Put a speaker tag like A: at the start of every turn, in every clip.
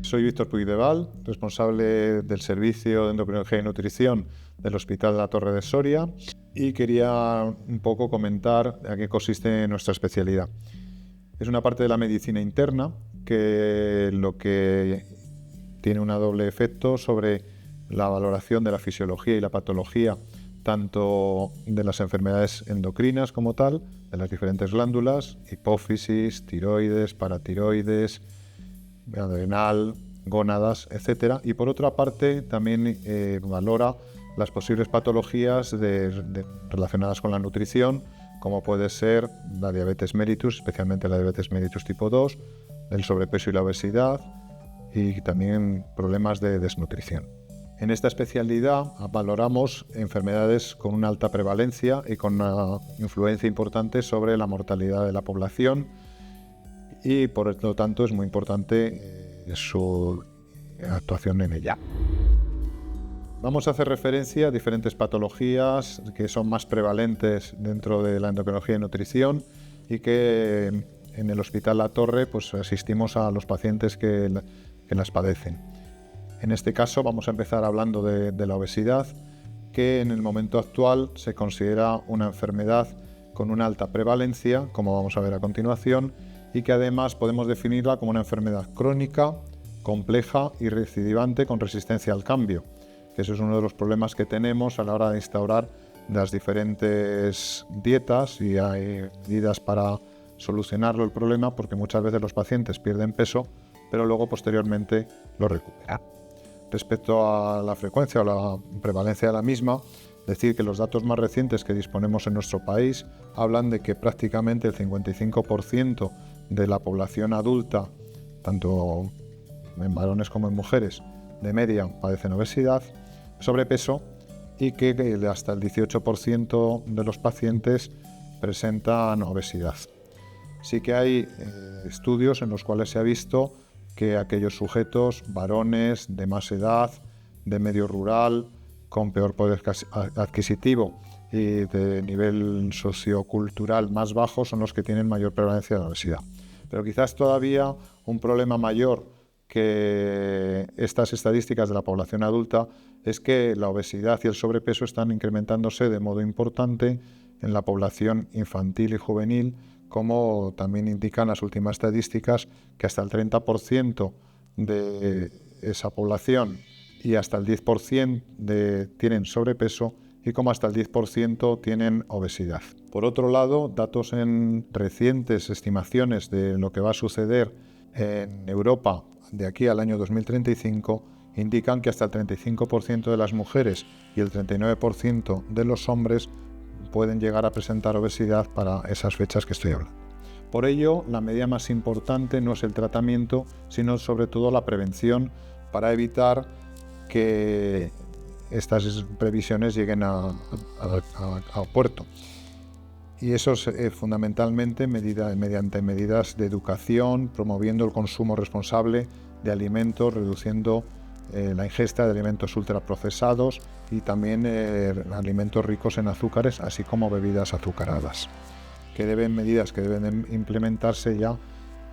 A: Soy Víctor Puigdeval, responsable del Servicio de Endocrinología y Nutrición del Hospital de la Torre de Soria, y quería un poco comentar a qué consiste nuestra especialidad. Es una parte de la medicina interna que lo que tiene un doble efecto sobre la valoración de la fisiología y la patología, tanto de las enfermedades endocrinas como tal, de las diferentes glándulas, hipófisis, tiroides, paratiroides, adrenal, gónadas, etc. Y por otra parte también valora las posibles patologías relacionadas con la nutrición, como puede ser la diabetes mellitus, especialmente la diabetes mellitus tipo 2, el sobrepeso y la obesidad, y también problemas de desnutrición. En esta especialidad valoramos enfermedades con una alta prevalencia y con una influencia importante sobre la mortalidad de la población, y por lo tanto es muy importante su actuación en ella. Vamos a hacer referencia a diferentes patologías que son más prevalentes dentro de la endocrinología y nutrición, y que en el Hospital La Torre pues asistimos a los pacientes que las padecen. En este caso vamos a empezar hablando de la obesidad, que en el momento actual se considera una enfermedad con una alta prevalencia, como vamos a ver a continuación, y que además podemos definirla como una enfermedad crónica, compleja y recidivante con resistencia al cambio, que eso es uno de los problemas que tenemos a la hora de instaurar las diferentes dietas, y hay medidas para solucionarlo el problema, porque muchas veces los pacientes pierden peso, pero luego posteriormente lo recuperan. Respecto a la frecuencia o la prevalencia de la misma, decir que los datos más recientes que disponemos en nuestro país hablan de que prácticamente el 55% de la población adulta, tanto en varones como en mujeres, de media padecen obesidad, sobrepeso, y que hasta el 18% de los pacientes presentan obesidad. Sí que hay estudios en los cuales se ha visto que aquellos sujetos, varones de más edad, de medio rural, con peor poder adquisitivo y de nivel sociocultural más bajo, son los que tienen mayor prevalencia de la obesidad. Pero quizás todavía un problema mayor que estas estadísticas de la población adulta es que la obesidad y el sobrepeso están incrementándose de modo importante en la población infantil y juvenil, como también indican las últimas estadísticas, que hasta el 30% de esa población y hasta el 10% tienen sobrepeso, y como hasta el 10% tienen obesidad. Por otro lado, datos en recientes estimaciones de lo que va a suceder en Europa de aquí al año 2035 indican que hasta el 35% de las mujeres y el 39% de los hombres pueden llegar a presentar obesidad para esas fechas que estoy hablando. Por ello, la medida más importante no es el tratamiento, sino sobre todo la prevención, para evitar que estas previsiones lleguen a puerto. Y eso es fundamentalmente mediante medidas de educación, promoviendo el consumo responsable de alimentos, reduciendo la ingesta de alimentos ultraprocesados y también alimentos ricos en azúcares, así como bebidas azucaradas, medidas que deben implementarse ya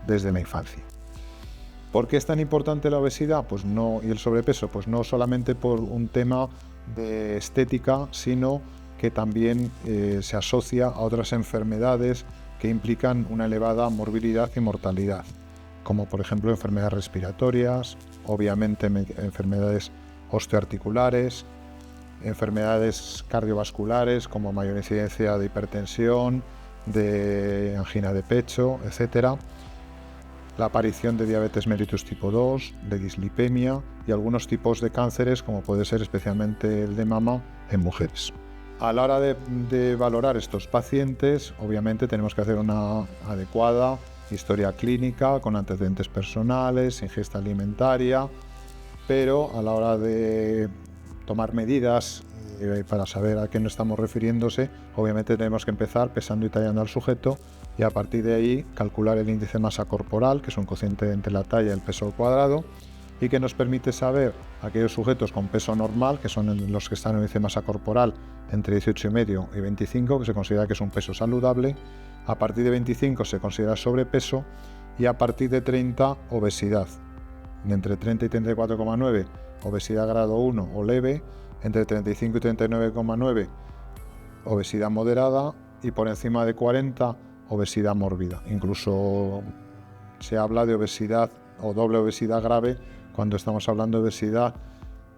A: desde la infancia. ¿Por qué es tan importante la obesidad y el sobrepeso? Pues no solamente por un tema de estética, sino que también se asocia a otras enfermedades que implican una elevada morbilidad y mortalidad, como por ejemplo enfermedades respiratorias, obviamente enfermedades osteoarticulares, enfermedades cardiovasculares como mayor incidencia de hipertensión, de angina de pecho, etc. La aparición de diabetes mellitus tipo 2, de dislipemia y algunos tipos de cánceres, como puede ser especialmente el de mama en mujeres. A la hora de valorar estos pacientes, obviamente tenemos que hacer una adecuada historia clínica con antecedentes personales, ingesta alimentaria, pero a la hora de tomar medidas para saber a qué nos estamos refiriéndose, obviamente tenemos que empezar pesando y tallando al sujeto, y a partir de ahí calcular el índice de masa corporal, que es un cociente entre la talla y el peso al cuadrado, y que nos permite saber aquellos sujetos con peso normal, que son los que están en el índice de masa corporal entre 18,5 y 25, que se considera que es un peso saludable. A partir de 25 se considera sobrepeso, y a partir de 30 obesidad. entre 30 y 34,9 obesidad grado 1 o leve, entre 35 y 39,9 obesidad moderada y por encima de 40 obesidad mórbida. Incluso se habla de obesidad o doble obesidad grave cuando estamos hablando de obesidad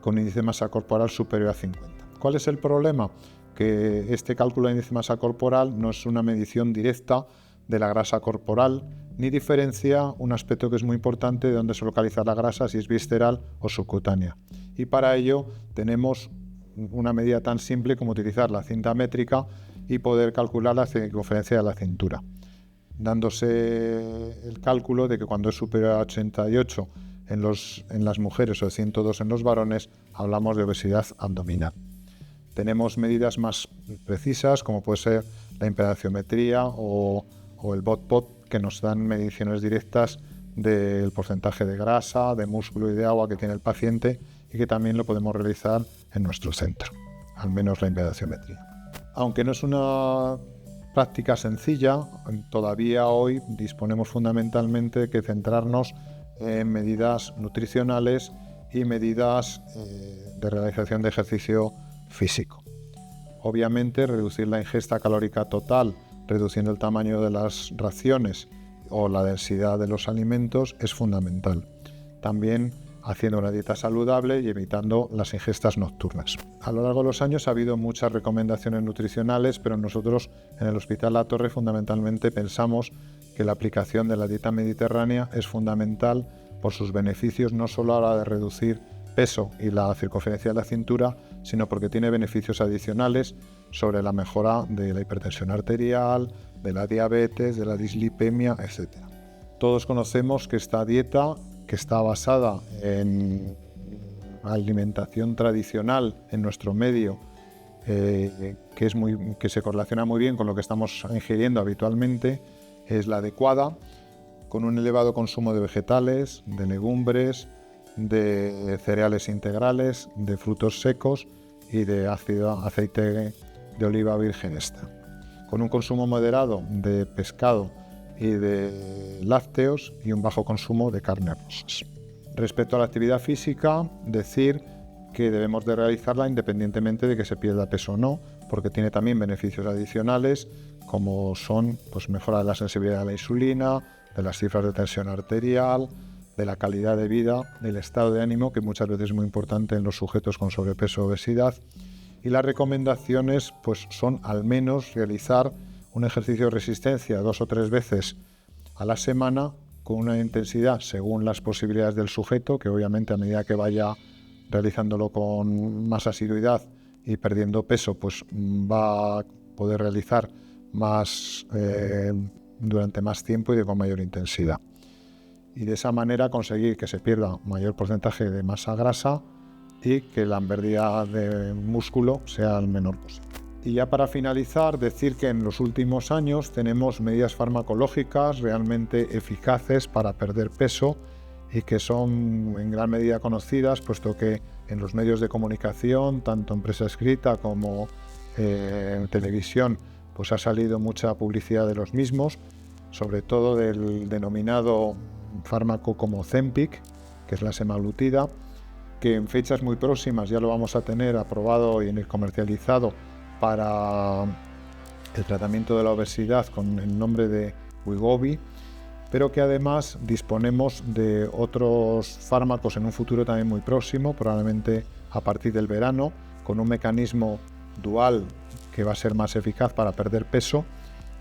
A: con índice de masa corporal superior a 50. ¿Cuál es el problema? Que este cálculo de índice de masa corporal no es una medición directa de la grasa corporal, ni diferencia un aspecto que es muy importante de dónde se localiza la grasa, si es visceral o subcutánea. Y para ello tenemos una medida tan simple como utilizar la cinta métrica y poder calcular la circunferencia de la cintura, dándose el cálculo de que cuando es superior a 88 en las mujeres o de 102 en los varones, hablamos de obesidad abdominal. Tenemos medidas más precisas, como puede ser la impedanciometría o el BOD-POD, que nos dan mediciones directas del porcentaje de grasa, de músculo y de agua que tiene el paciente, y que también lo podemos realizar en nuestro centro, al menos la impedanciometría. Aunque no es una práctica sencilla, todavía hoy disponemos fundamentalmente de que centrarnos en medidas nutricionales y medidas de realización de ejercicio físico. Obviamente, reducir la ingesta calórica total, reduciendo el tamaño de las raciones o la densidad de los alimentos es fundamental. También haciendo una dieta saludable y evitando las ingestas nocturnas. A lo largo de los años ha habido muchas recomendaciones nutricionales, pero nosotros en el Hospital La Torre fundamentalmente pensamos que la aplicación de la dieta mediterránea es fundamental por sus beneficios no solo a la hora de reducir peso y la circunferencia de la cintura, sino porque tiene beneficios adicionales sobre la mejora de la hipertensión arterial, de la diabetes, de la dislipemia, etc. Todos conocemos que esta dieta, que está basada en alimentación tradicional en nuestro medio, que se correlaciona muy bien con lo que estamos ingiriendo habitualmente, es la adecuada, con un elevado consumo de vegetales, de legumbres, de cereales integrales, de frutos secos y de aceite de oliva virgen extra, con un consumo moderado de pescado y de lácteos y un bajo consumo de carnes rojas. Respecto a la actividad física, decir que debemos de realizarla independientemente de que se pierda peso o no, porque tiene también beneficios adicionales como son mejora de la sensibilidad a la insulina, de las cifras de tensión arterial, de la calidad de vida, del estado de ánimo, que muchas veces es muy importante en los sujetos con sobrepeso o obesidad. Y las recomendaciones son al menos realizar un ejercicio de resistencia 2 o 3 veces a la semana con una intensidad según las posibilidades del sujeto, que obviamente a medida que vaya realizándolo con más asiduidad y perdiendo peso, va a poder realizar más durante más tiempo y con mayor intensidad. Y de esa manera conseguir que se pierda mayor porcentaje de masa grasa y que la pérdida de músculo sea el menor posible. Y ya para finalizar, decir que en los últimos años tenemos medidas farmacológicas realmente eficaces para perder peso y que son en gran medida conocidas, puesto que en los medios de comunicación, tanto en prensa escrita como en televisión, ha salido mucha publicidad de los mismos, sobre todo del denominado fármaco como Ozempic, que es la semaglutida, que en fechas muy próximas ya lo vamos a tener aprobado y comercializado para el tratamiento de la obesidad con el nombre de Wegovy, pero que además disponemos de otros fármacos en un futuro también muy próximo, probablemente a partir del verano, con un mecanismo dual que va a ser más eficaz para perder peso,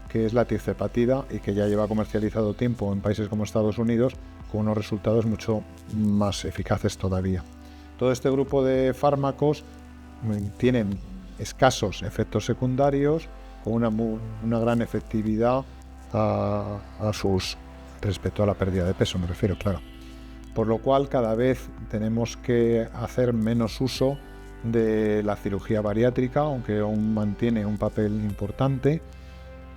A: que es la tirzepatida y que ya lleva comercializado tiempo en países como Estados Unidos con unos resultados mucho más eficaces todavía. Todo este grupo de fármacos tienen escasos efectos secundarios con una gran efectividad respecto a la pérdida de peso, me refiero, claro. Por lo cual cada vez tenemos que hacer menos uso de la cirugía bariátrica, aunque aún mantiene un papel importante.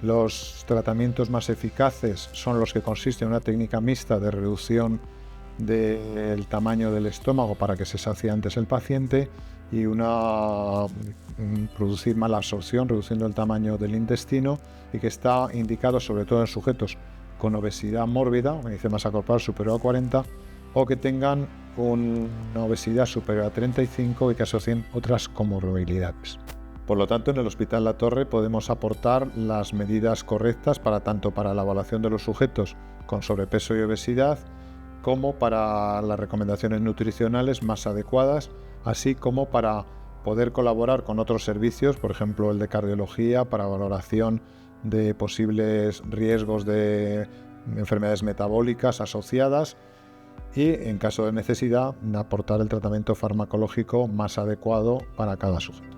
A: Los tratamientos más eficaces son los que consisten en una técnica mixta de reducción del tamaño del estómago para que se sacie antes el paciente y producir mala absorción, reduciendo el tamaño del intestino, y que está indicado sobre todo en sujetos con obesidad mórbida, índice de masa corporal superior a 40, o que tengan una obesidad superior a 35 y que asocien otras comorbilidades. Por lo tanto, en el Hospital La Torre podemos aportar las medidas correctas tanto para la evaluación de los sujetos con sobrepeso y obesidad, como para las recomendaciones nutricionales más adecuadas, así como para poder colaborar con otros servicios, por ejemplo el de cardiología, para valoración de posibles riesgos de enfermedades metabólicas asociadas, y en caso de necesidad aportar el tratamiento farmacológico más adecuado para cada sujeto.